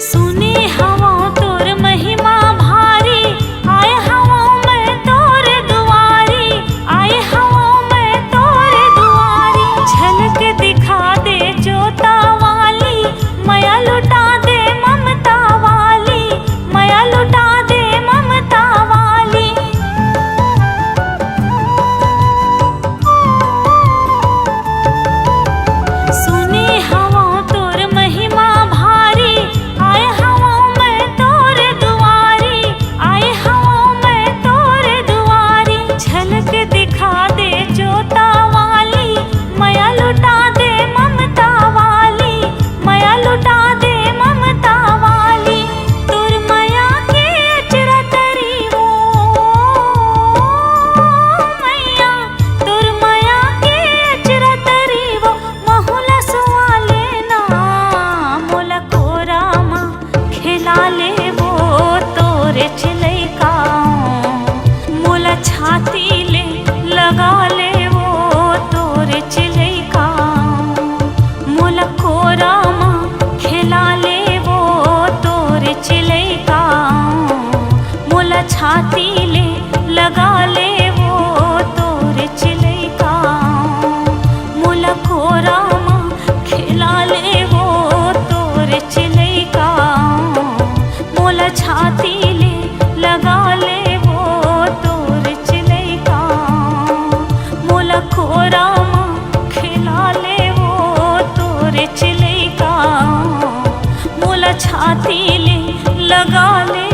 सुनी हवा तोर महिमा भारी, आए हवा मैं तोर दुआरी, आए हवा मैं तोर दुआरी। झलक दिखा दे जोता वाली, माया लुटा दे ममता वाली, माया लुटा दे ममता वाली। सुनी हवा तोर महिमा भारी, आए हवा मैं तोर दुआरी, आए हवा मैं तोर दुआरी। झलक दिखा दे जोता वाली, माया लुटा दे ममता वाली, माया लुटा दे ममता वाली। तोर माया के अचरा तरी वो मैया, तोर माया के अचरा तरी वो महुला सुआ लेना, मोला कोरा मा खिला ले वो तोरे चिलैका। मोला छाती ले लगा ले वो तोरे चिलैका, मोला कोरा मा खिला ले वो तोरे चिलैका। मोला छाती ले लगा ले वो तोरे चिलैका, मोला कोरा मा खिला ले वो तोरे चिलैका। मोला छाती ले लगा ले वो तोरे चिलैका, मोला कोरा मा खिला ले वो तोरे चिलैका। मोला छाती ले लगा ले